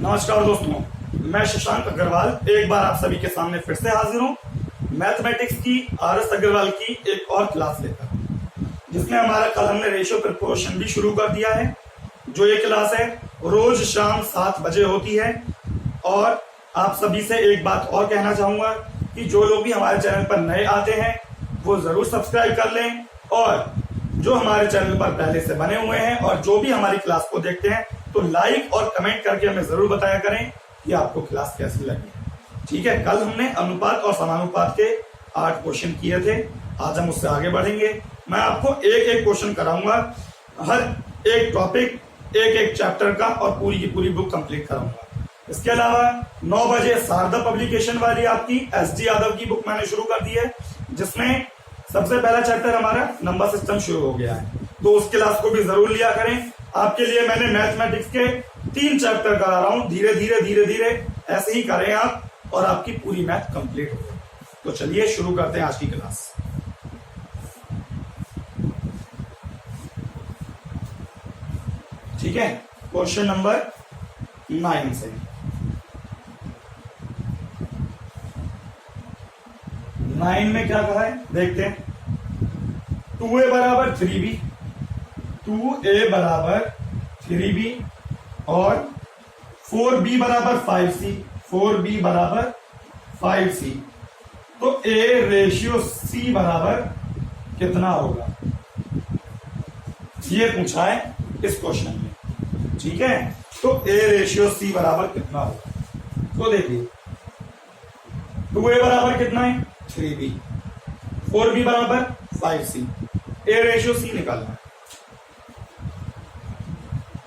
नमस्कार दोस्तों, मैं शशांक अग्रवाल एक बार आप सभी के सामने फिर से हाजिर हूँ मैथमेटिक्स की आर.एस. अग्रवाल की एक और क्लास लेकर, जिसमें हमारा कल हमने रेशियो प्रोपोर्शन भी शुरू कर दिया है। जो ये क्लास है रोज शाम 7 बजे होती है। और आप सभी से एक बात और कहना चाहूंगा कि जो लोग भी हमारे चैनल पर नए आते हैं वो जरूर सब्सक्राइब कर लें, और जो हमारे चैनल पर पहले से बने हुए हैं और जो भी हमारी क्लास को देखते हैं तो लाइक और कमेंट करके हमें जरूर बताया करें कि आपको क्लास कैसी लगी। ठीक है, कल हमने अनुपात और समानुपात के 8 क्वेश्चन किए थे। आज हम उससे आगे बढ़ेंगे। मैं आपको एक एक क्वेश्चन कराऊंगा, हर एक टॉपिक एक एक चैप्टर का, और पूरी की पूरी बुक कंप्लीट कराऊंगा। इसके अलावा 9 बजे शारदा पब्लिकेशन वाली आपकी एस.डी. यादव की बुक मैंने शुरू कर दी है, जिसमें सबसे पहला चैप्टर हमारा नंबर सिस्टम शुरू हो गया है, तो उस क्लास को भी जरूर लिया करें। आपके लिए मैंने मैथमेटिक्स के 3 चैप्टर करा रहा हूं। धीरे धीरे ऐसे ही करें आप, और आपकी पूरी मैथ कंप्लीट हो। तो चलिए शुरू करते हैं आज की क्लास। ठीक है, क्वेश्चन नंबर 9 से 9 में क्या कहा है देखते हैं। 2a बराबर 3b, 2a बराबर 3b और 4b बराबर 5c, 4b बराबर 5c। तो a रेशियो c बराबर कितना होगा, ये पूछा है इस क्वेश्चन में। ठीक है, तो a रेशियो c बराबर कितना होगा। तो देखिए 2a बराबर कितना है 3b, 4b बराबर 5c, a रेशियो c निकालना है।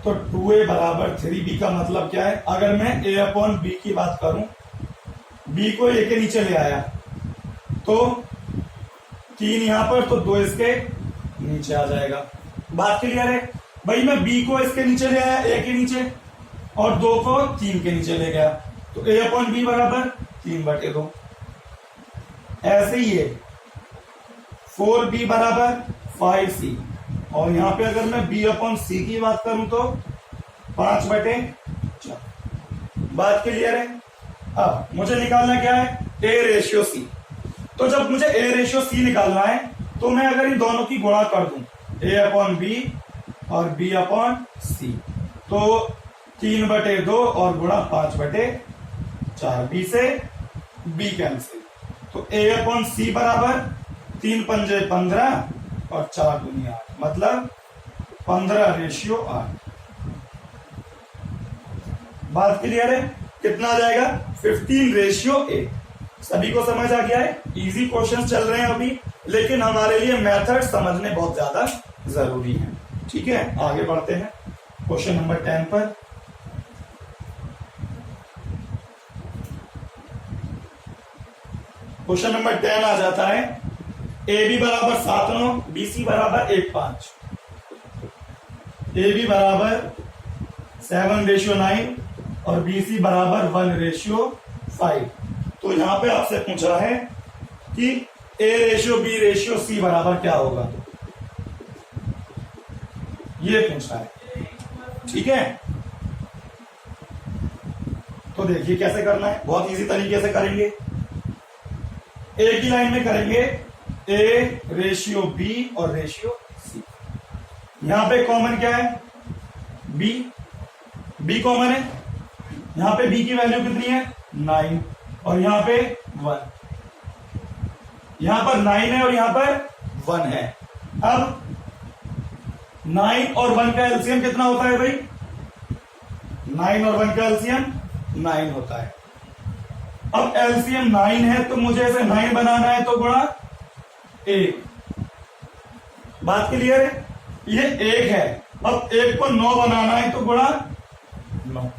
तो 2a बराबर 3b का मतलब क्या है, अगर मैं a अपॉन b की बात करूं, b को a के नीचे ले आया तो 3 यहां पर, तो 2 इसके नीचे आ जाएगा। बात क्लियर है भाई। मैं b को इसके नीचे ले आया, a के नीचे, और 2 को 3 के नीचे ले गया, तो a अपॉन b बराबर 3/2। ऐसे ही है 4b बराबर 5c, और यहां पे अगर मैं b अपॉन c की बात करूं तो 5/4। बात क्लियर है। अब मुझे निकालना क्या है, a रेशियो c। तो जब मुझे a रेशियो c निकालना है तो मैं अगर इन दोनों की गुणा कर दूं, a अपॉन b और b अपॉन c, तो 3/2 और गुणा 5/4, b से b कैंसिल, तो a अपॉन c बराबर 3 पंजे 15 और 4 दूनी 8, मतलब 15/8। बात क्लियर है। कितना आ जाएगा 15/8। सभी को समझ आ गया है। इजी क्वेश्चंस चल रहे हैं अभी, लेकिन हमारे लिए मेथड समझने बहुत ज्यादा जरूरी है। ठीक है, आगे बढ़ते हैं क्वेश्चन नंबर 10 पर। क्वेश्चन नंबर 10 आ जाता है AB बराबर 7/9, BC बराबर 1/5, AB बराबर 7/9 और BC बराबर 1/5। तो यहां पे आपसे पूछ रहा है कि A ratio B ratio C बराबर क्या होगा, ये पूछा है। ठीक है, तो देखिए कैसे करना है, बहुत इजी तरीके से करेंगे। एक ही लाइन में करेंगे A रेशियो B और रेशियो C। यहां पे कॉमन क्या है, B कॉमन है। यहां पे B की वैल्यू कितनी है 9, और यहां पे 1। यहां पर 9 है और यहां पर 1 है। अब 9 और 1 का एलसीएम कितना होता है भाई, 9 और 1 का एलसीएम 9 होता है। अब एलसीएम 9 है तो मुझे इसे 9 बनाना है, तो गुणा 1। बात क्लियर है, ये 1 है। अब 1 को 9 बनाना है तो गुणा 9।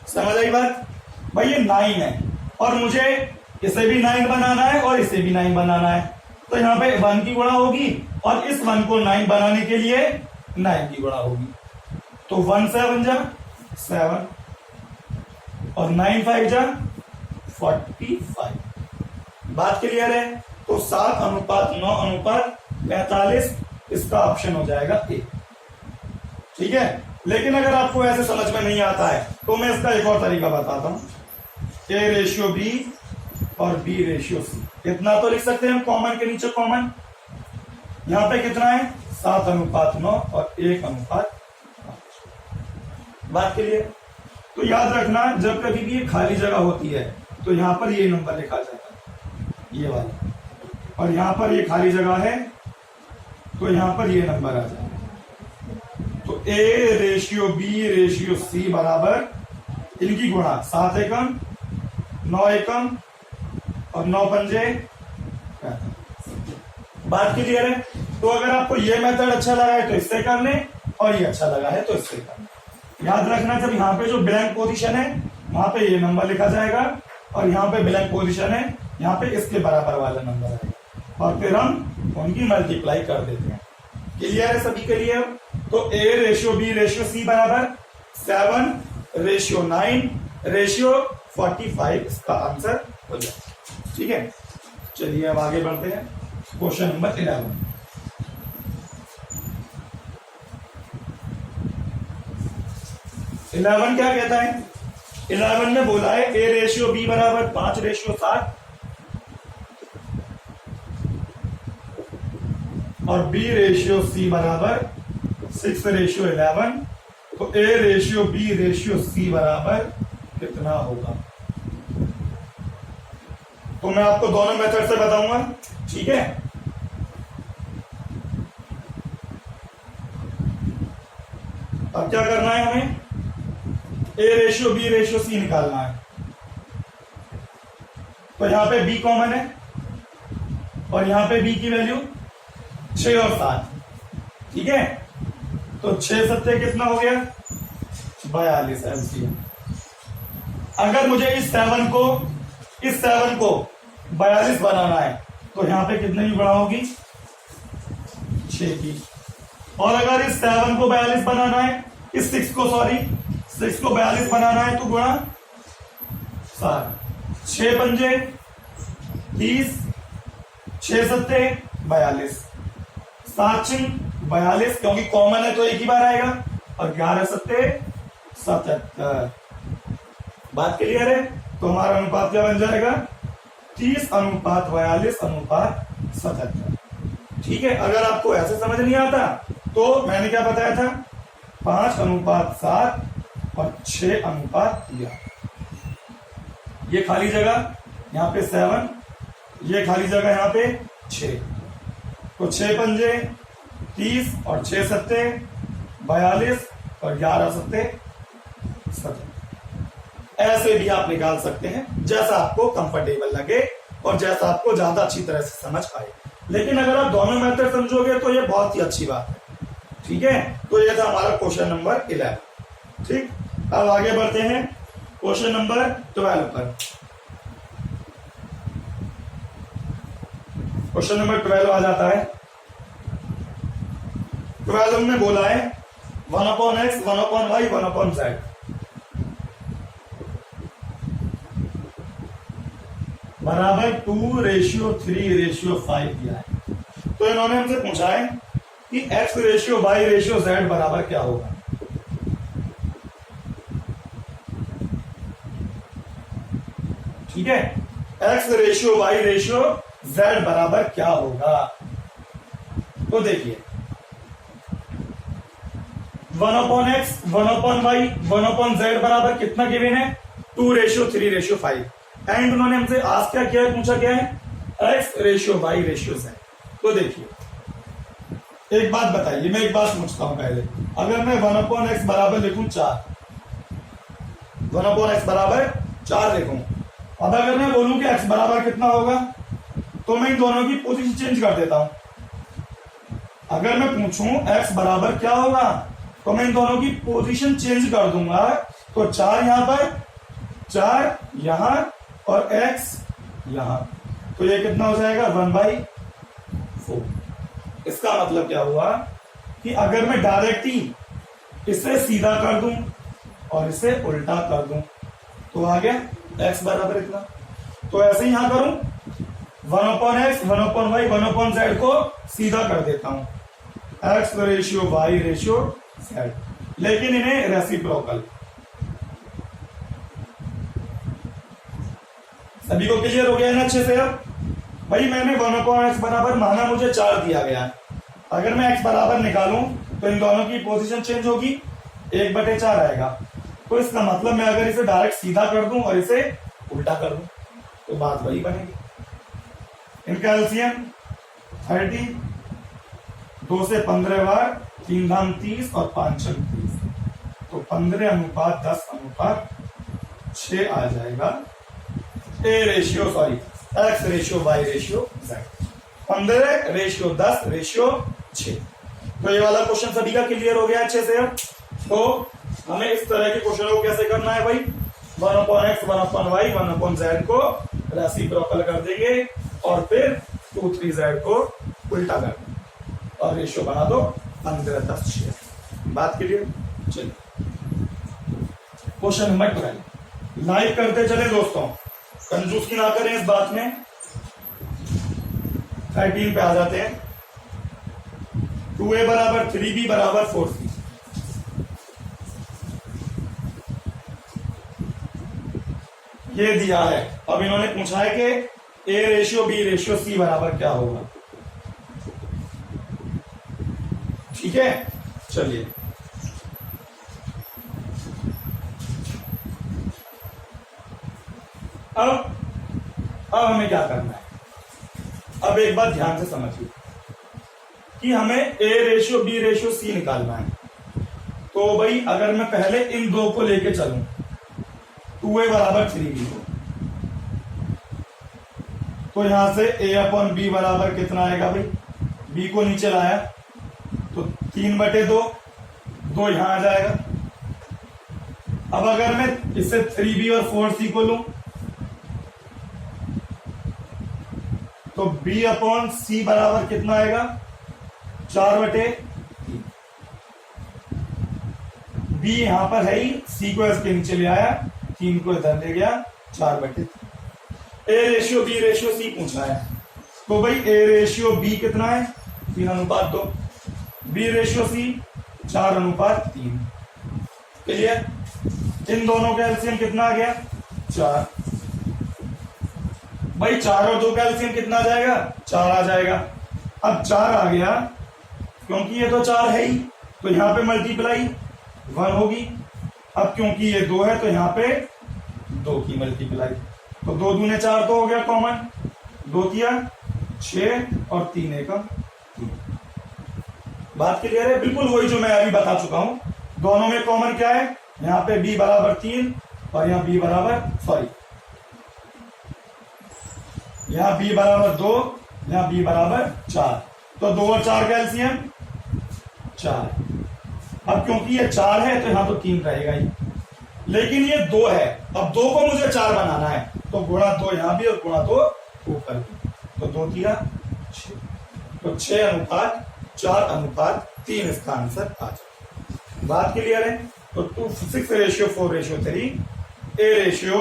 समझ आई बात भाई। ये 9 है और मुझे इसे भी 9 बनाना है और इसे भी 9 बनाना है, तो यहां पे 1 की गुणा होगी, और इस 1 को 9 बनाने के लिए 9 की गुणा होगी। तो 1 7 जा 7 और 9 5 जा 45। बात क्लियर है। तो 7:9:45, इसका ऑप्शन हो जाएगा A। ठीक है, लेकिन अगर आपको ऐसे समझ में नहीं आता है तो मैं इसका एक और तरीका बताता हूं। A रेशियो B और B रेशियो C, इतना तो लिख सकते हैं हम कॉमन के नीचे कॉमन। यहां पे कितना है 7:9 और 1:5। बात के लिए तो याद रखना, जब कभी भी ये खाली जगह होती है तो यहां पर ये नंबर लिखा जाता है, ये वाला, और यहां पर ये खाली जगह है तो यहां पर ये नंबर आ जाएगा। तो A ratio B ratio C बराबर इनकी गुणा 7 एकम 9 एकम और 9 पंजे। बात क्लियर है? तो अगर आपको ये मेथड अच्छा लगा है तो इससे कर लें, और ये अच्छा लगा है तो इससे कर लें। याद रखना, जब यहाँ पे जो ब्लैंक पोजीशन है वहां पे ये नंबर लिखा जाएगा, और यहाँ पे ब्लैंक पोजीशन है यहाँ पे इसके बराबर वाला नंबर आएगा, और फिर हम उनकी मल्टीप्लाई कर देते हैं। क्लियर है सभी के लिए? तो A ratio B ratio C बराबर 7 रेशियो 9 रेशियो 45 इसका आंसर हो जाए। ठीक है, चलिए अब आगे बढ़ते हैं। Question number 11। क्या कहता है? 11 में बोला है A रेशियो B बराबर 5 रेशियो 7 और B रेशियो C बराबर 6 रेशियो 11। तो A ratio B ratio C बराबर कितना होगा? तो मैं आपको दोनों मेथड से बताऊंगा। ठीक है, अब क्या करना है हमें? A ratio B ratio C निकालना है। तो यहां पे B कॉमन है और यहां पे B की वैल्यू 6 और 7। ठीक है, तो 6 7 कितना हो गया? 42 एलसीएम। अगर मुझे इस 7 को 42 बनाना है तो यहां पे कितने की गुणा होगी? 6 की। और अगर इस 7 को 42 बनाना है, इस 6 को 42 बनाना है तो गुणा 7। 6 पंजे 30, 6 सत्ते 42, 7 42, क्योंकि कॉमन है तो एक ही बार आएगा, और 11 सत्ते 77। बात क्लियर है? तो हमारा अनुपात क्या बन जाएगा? 30:42:77। ठीक है, अगर आपको ऐसे समझ नहीं आता तो मैंने क्या बताया था? 5:7 और 6:3। ये खाली जगह यहाँ पे 7, ये खाली जगह यहाँ पे 6। तो 6 पंजे 30 और 6 सत्ते 42 और 11 सत्ते 70। ऐसे भी आप निकाल सकते हैं, जैसा आपको कंफर्टेबल लगे और जैसा आपको ज्यादा अच्छी तरह से समझ आए। लेकिन अगर आप दोनों मेथड समझोगे तो ये बहुत ही अच्छी बात है। ठीक है, तो ये था हमारा क्वेश्चन नंबर 11। ठीक, अब आगे बढ़ते हैं क्वेश्चन नंबर 12 पर। क्वेश्चन नंबर 12 आ जाता है। 12 में बोला है 1/x 1/y 1/z बराबर 2:3:5 दिया है। तो इन्होंने हमसे पूछा है कि x ratio y ratio z बराबर क्या होगा। ठीक है, x ratio y ratio z बराबर क्या होगा? तो देखिए 1/x 1/y 1/z बराबर कितना गिवन है? 2:3:5। एंड उन्होंने हमसे आज क्या किया है, पूछा क्या है? x ratio y ratio z। तो देखिए एक बात बताइए, मैं एक बात पूछता हूं पहले। अगर मैं 1/x बराबर लिखूं 4, 1/x बराबर 4 लिखूं, अब अगर मैं बोलूं कि x बराबर कितना होगा तो मैं इन दोनों की पोजीशन चेंज कर देता हूं। अगर मैं पूछूं x बराबर क्या होगा तो मैं इन दोनों की पोजीशन चेंज कर दूंगा। तो 4 यहां पर, 4 यहां और x यहां, तो ये कितना हो जाएगा? 1/4। इसका मतलब क्या हुआ कि अगर मैं डायरेक्ट ही इसे सीधा कर दूं और इसे उल्टा कर दूं तो आ गया x बराबर इतना। तो ऐसे ही यहां करूं 1/x 1/y 1/z को सीधा कर देता हूं, x ratio y ratio z। लेकिन इन्हें रेसिप्रोकल। सभी को क्लियर हो गया ना अच्छे से? अब भाई मैंने 1/x बराबर माना, मुझे 4 दिया गया है। अगर मैं x बराबर निकालूं तो इन दोनों की पोजीशन चेंज होगी, 1/4 आएगा। तो इसका मतलब मैं अगर इसे डायरेक्ट सीधा कर दूं और इसे उल्टा कर दूं तो बात वही बनेगी। इनका एलसीएम 30, 2 से 15 बार, 3 धाम 30 और 5 छक 30, तो 15:10:6 आ जाएगा। x ratio y ratio z, 15:10:6। तो ये वाला क्वेश्चन सभी का क्लियर हो गया अच्छे से? अब तो हमें इस तरह के क्वेश्चन को कैसे करना है भाई, 1/x 1/y 1/z को रेसिप्रोकल कर देंगे और फिर 2/3z को उल्टा कर देंगे और रेशियो बना दो 15:10:6। बात क्लियर? चलिए क्वेश्चन नंबर 12 लाइक करते चले दोस्तों, कंजूसी ना करें इस बात में। 13 पे आ जाते हैं। 2a बराबर 3b बराबर 4c। ये दिया है। अब इन्होंने पूछा है कि a ratio b ratio c बराबर क्या होगा। ठीक है, चलिए अब हमें क्या करना है। अब एक बात ध्यान से समझिए कि हमें a ratio b ratio c निकालना है। तो भाई अगर मैं पहले इन दो को लेके चलूं, 2a बराबर 3b, तो यहां से a/b बराबर कितना आएगा भाई, b को नीचे लाया तो 3/2, 2 यहां आ जाएगा। अब अगर मैं इससे 3b और 4c को लूं तो b/c बराबर कितना आएगा, 4/3। b यहां पर है ही, c को इसके नीचे ले आया, 3 को इधर ले गया, 4/3। a ratio b ratio c पूछना है। तो भाई a रेशियो b कितना है, 3:2, b रेशियो c 4:3। क्लियर? इन दोनों का एलसीएम कितना आ गया, 4। भाई 4 और 2 का एलसीएम कितना आ जाएगा, 4 आ जाएगा। अब 4 आ गया क्योंकि ये तो 4 है ही, तो यहां पे मल्टीप्लाई 1 होगी। अब क्योंकि ये 2 है तो यहां पे 2 की मल्टीप्लाई, तो 2 दूने 4 तो हो गया कॉमन, 2 किया 6 और 3 एकम 3। बात क्लियर है? बिल्कुल वही जो मैं अभी बता चुका हूं। दोनों में कॉमन क्या है, यहाँ पे b बराबर 3 और यहाँ b बराबर 2, यहाँ b बराबर 4, तो 2 और 4 का एलसीएम 4। अब क्योंकि ये 4 है तो यहां तो 3 रहेगा ही, लेकिन ये 2 है। अब 2 को मुझे 4 बनाना है तो गुणा 2 यहां भी और गुणा 2 ऊपर भी, तो 2 किया 6, तो 6:4:3 इसका आंसर आ जाए। बात क्लियर है? तो 6:4:3 a ratio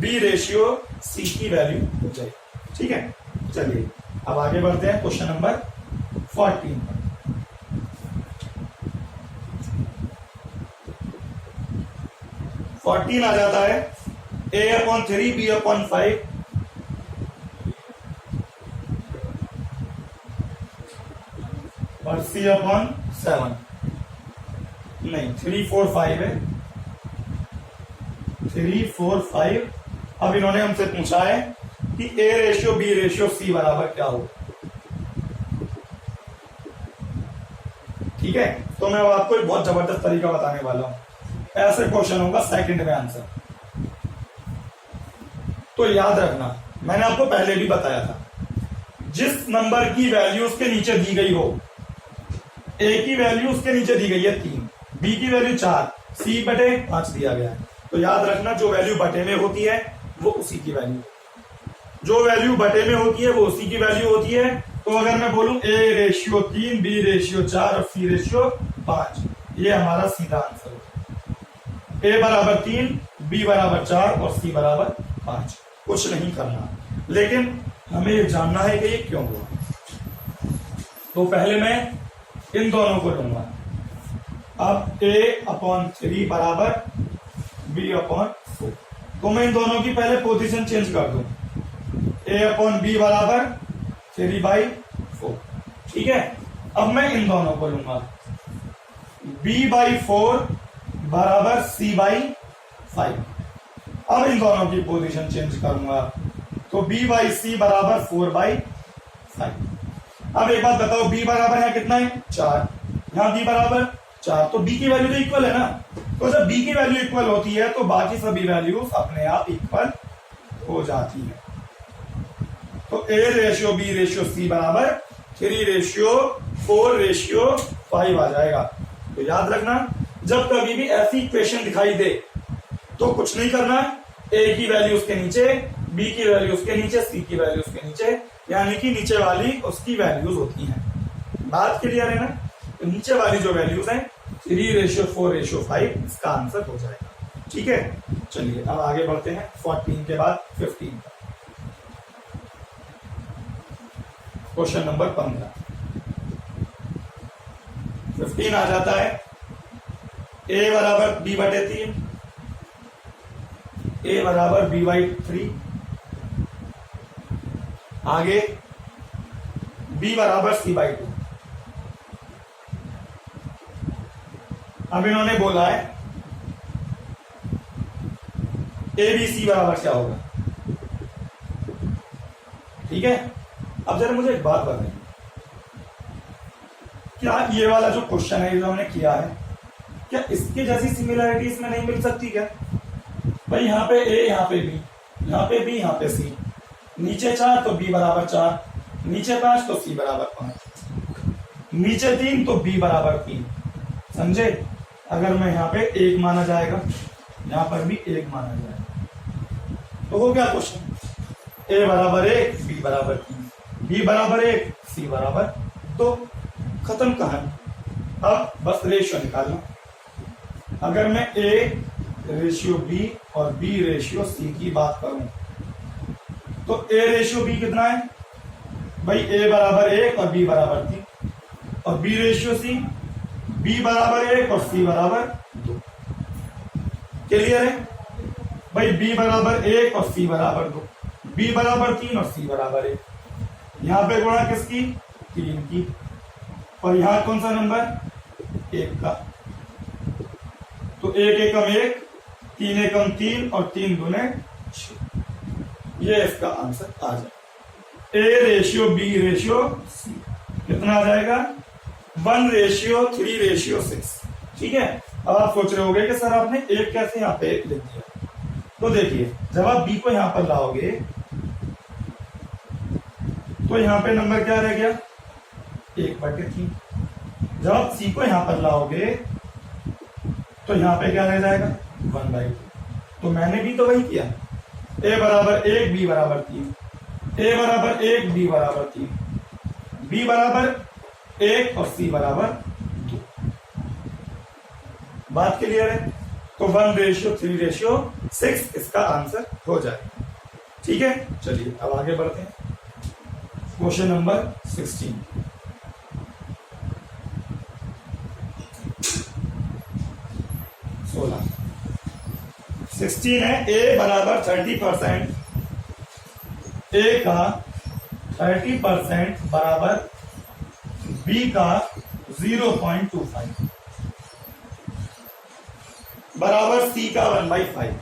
b ratio c की वैल्यू हो जाएगी। ठीक है, चलिए अब आगे बढ़ते हैं क्वेश्चन नंबर 14 पर। 14 आ जाता है a/3 b/5 और c/7। नहीं 3 4 5 है, 3 4 5। अब इन्होंने हमसे पूछा है कि a ratio b ratio c बराबर क्या हो। ठीक है, तो मैं आपको एक बहुत जबरदस्त तरीका बताने वाला हूं। ऐसे क्वेश्चन होगा सेकंड में आंसर। तो याद रखना, मैंने आपको पहले भी बताया था, जिस नंबर की वैल्यू उसके नीचे दी गई हो, a की वैल्यू उसके नीचे दी गई है 3, b की वैल्यू 4, c/5 दिया गया है। तो याद रखना जो वैल्यू बटे में होती है वो उसी की वैल्यू, जो वैल्यू बटे में होती है वो उसी की वैल्यू होती है। तो अगर मैं बोलूं a रेशियो 3 b रेशियो 4 और c रेशियो 5, ये हमारा सीधा आंसर है। a बराबर 3, b बराबर 4 और c बराबर 5। कुछ नहीं करना, लेकिन हमें ये जानना है कि ये क्यों हुआ। तो पहले मैं इन दोनों को लूंगा, अब a/3 बराबर b/4। तो मैं इन दोनों की पहले पोजीशन चेंज कर दूं। a/b बराबर 3/4। ठीक है, अब मैं इन दोनों को लूंगा। b/4 बराबर c/5। अब इन दोनों की पोजीशन चेंज करूंगा, तो b/c बराबर 4/5। अब एक बात बताओ, b बराबर यहाँ कितना है 4, यहाँ b बराबर 4, तो b की वैल्यू तो इक्वल है ना। तो जब b की वैल्यू इक्वल होती है तो बाकी सभी वैल्यूज अपने आप इक्वल हो जाती है। तो a/b/c बराबर 3/4/5 आ जाएगा। तो याद रखना, जब कभी भी ऐसी इक्वेशन दिखाई दे तो कुछ नहीं करना, a की वैल्यू उसके नीचे, b की वैल्यू उसके नीचे, c की वैल्यू उसके नीचे, यानी कि नीचे वाली उसकी वैल्यूज होती हैं। बात क्लियर है ना। तो नीचे वाली जो वैल्यूज हैं 3/4/5 इसका आंसर हो जाएगा। ठीक है, चलिए अब आगे बढ़ते हैं 14 के बाद 15 का। क्वेश्चन नंबर 15 आ जाता है a बराबर b/3, a बराबर b/3, आगे b बराबर c/2। अब इन्होंने बोला है ABC बराबर क्या होगा। ठीक है, अब जरा मुझे एक बात बताइए, क्या ये वाला जो क्वेश्चन है जो हमने किया है, क्या इसके जैसी सिमिलरिटी इसमें नहीं मिल सकती क्या? भाई यहाँ पे a, यहाँ पे b, यहाँ पे b, यहाँ पे c, नीचे 4 तो b बराबर 4, नीचे 5 तो c बराबर 5, नीचे 3 तो b बराबर 3। समझे? अगर मैं यहाँ पे 1 माना जाएगा, यहाँ पर भी 1 माना जाएगा, तो हो गया क्वेश्चन। a बराबर 1, b बराबर 3, b बराबर 1, c बराबर 2। खत्म कहानी। अब बस रेशियो निकालना। अगर मैं a/b और b/c की बात करूं तो a/b कितना है भाई? a बराबर 1 और b बराबर 3, और b/c b बराबर 1 और c बराबर 2। क्लियर है भाई? b बराबर 1 और c बराबर 2, b बराबर 3 और c बराबर 1। यहां पे गुणा किसकी? 3 की। और यहां कौन सा नंबर? 1 का। तो 1 एकम 1, 3 एकम 3 और 3 दूने 6। ये इसका आंसर आ जाएगा। a/b/c कितना आ जाएगा? 1/3/6। ठीक है, अब आप सोच रहे होंगे कि सर आपने एक कैसे यहाँ पे लिख दिया। तो देखिए, जब आप b को यहां पर लाओगे तो यहां पे नंबर क्या रह गया? 1/3। जब आप c को यहां पर लाओगे तो यहां पे क्या रह जाएगा? 1/2। तो मैंने भी तो वही किया। a बराबर 1, b बराबर 3, a बराबर 1, b बराबर 3, b बराबर 1 और c बराबर 2। बात क्लियर है? तो 1/3/6 इसका आंसर हो जाएगा। ठीक है, चलिए अब आगे बढ़ते हैं। Question number 16। 16 है, a बराबर 30%, a का 30% बराबर b का 0.25 बराबर c का 1/5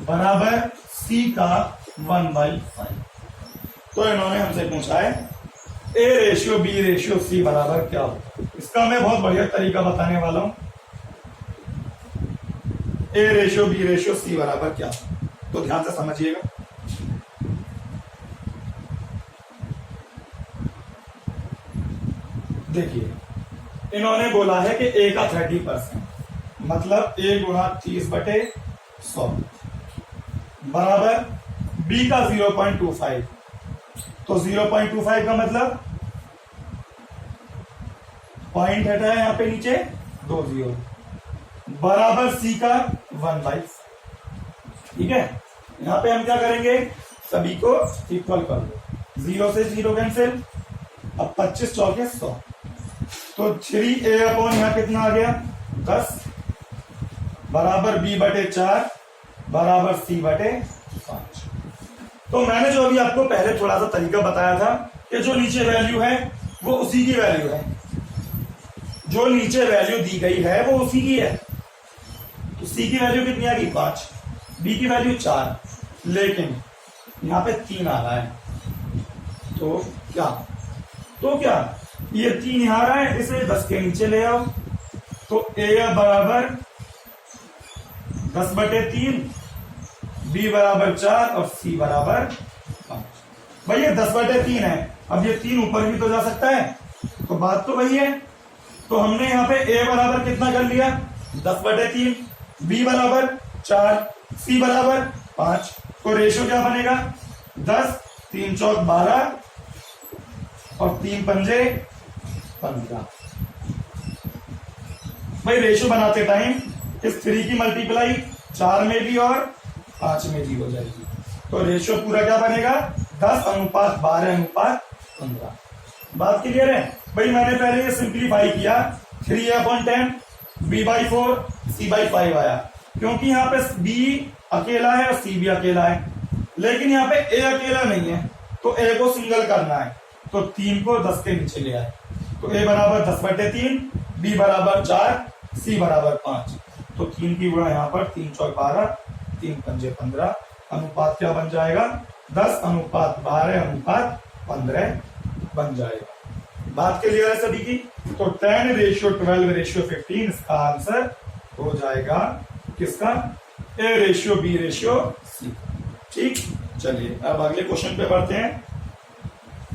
बराबर c का 1/5। तो इन्होंने हमसे पूछा है a/b/c बराबर क्या होगा। इसका मैं बहुत बढ़िया तरीका बताने वाला हूं। a/b/c बराबर क्या, तो ध्यान से समझिएगा। देखिए, इन्होंने बोला है कि a का 30%, मतलब a गुणा 30/100 बराबर b का 0.25। तो 0.25 का मतलब पॉइंट हटा है यहाँ पे नीचे 2 0 बराबर c का 1/5। ठीक है, यहाँ पे हम क्या करेंगे? सभी को इक्वल कर दो, 0 से 0 कैंसिल। अब 25 चौके 100, तो तो 3a अपॉन यहाँ कितना आ गया 10 बराबर b बटे 4 बराबर c बटे 5। तो मैंने जो अभी आपको पहले थोड़ा सा तरीका बताया था कि जो नीचे वैल्यू है वो उसी की वैल्यू है, जो नीचे वैल्यू दी गई है वो उसी की है। तो c की वैल्यू कितनी आ गई 5, b की वैल्यू 4, लेकिन यहाँ पे 3 आ रहा है। तो क्या ये 3 यहाँ आ रहा है, इसे 10 के नीचे ले आओ। तो a बराबर 10 बटे 3, b बराबर 4 और c बराबर 5। भाई ये 10 बटे 3 है, अब ये 3 ऊपर भी तो जा सकता है, तो बात तो वही है। तो हमने यहाँ पे a बराबर कितना कर लिया 10 बटे 3, b बराबर 4, c बराबर 5। तो रेशो क्या बनेगा 10, 3 चौक 12 और 3 पंजे 15। भाई रेशो बनाते टाइम इस 3 की मल्टीप्लाई 4 में भी और 5 में भी हो जाएगी। तो रेशो पूरा क्या बनेगा 10 अनुपात 12 अनुपात 15। बात क्लियर है। भाई मैंने पहले ये सिंप्लीफाई किया 3a/10 b/4 c/5 आया, क्योंकि यहाँ पे b अकेला है और c भी अकेला है, लेकिन यहाँ पे a अकेला नहीं है, तो a को सिंगल करना है। तो 3 को 10 के नीचे ले आए। तो a बराबर 10 बटे 3, b बराबर 4, c बराबर 5। तो 3 की गुणा यहाँ पर 3 चौक 12, 3 पंजे 15, अनुपात क्या बन जाएगा 10 अनुपात 12 अनुपात 15 बन जाएगा। बात क्लियर है सभी की। तो 10:12:15 इसका आंसर हो जाएगा किसका a:b:c। ठीक, चलिए अब अगले क्वेश्चन पे बढ़ते हैं।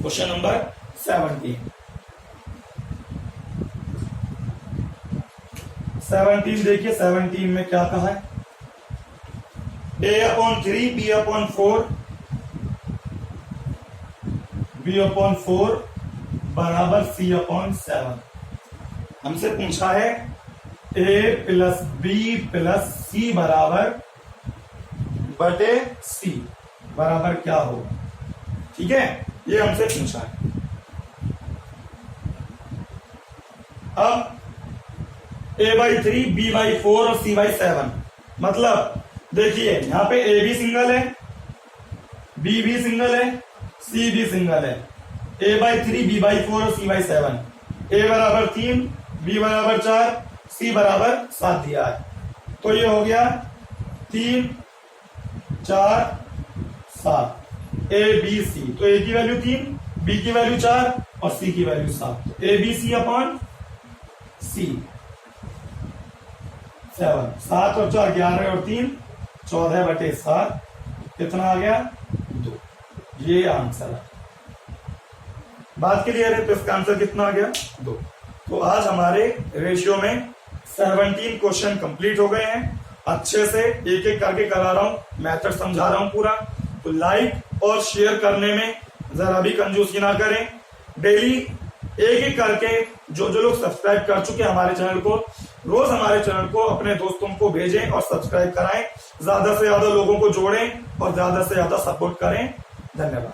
क्वेश्चन नंबर 17 देखिए 17 में क्या कहा है a/3 b/4 बराबर c/7। हमसे पूछा है a plus b plus c बराबर बटे c बराबर क्या होगा। ठीक है, ये हमसे पूछा है। अब a/3 b/4 और c/7 मतलब देखिए यहाँ पे a भी सिंगल है, b भी सिंगल है, c भी सिंगल है। a/3 b/4 और c/7, a बराबर 3, b बराबर 4, c बराबर 7 दिया है। तो ये हो गया 3 4 7 a b c। तो a की वैल्यू 3, b की वैल्यू 4 और c की वैल्यू 7। तो a b c upon c 7, 7 और 4 11 और 3 14 बटे 7 कितना आ गया 2। ये आंसर है। बात क्लियर है। तो इसका आंसर कितना आ गया 2। तो आज हमारे रेशियो में 17 क्वेश्चन कंप्लीट हो गए हैं। अच्छे से एक एक करके करा रहा हूं, मेथड समझा रहा हूं पूरा। तो लाइक और शेयर करने में जरा भी कंजूसी ना करें। डेली एक एक करके जो लोग सब्सक्राइब कर चुके हैं हमारे चैनल को, रोज हमारे चैनल को अपने दोस्तों को भेजें और सब्सक्राइब कराएं। ज्यादा से ज्यादा लोगों को जोड़ें और ज्यादा से ज्यादा सपोर्ट करें। धन्यवाद।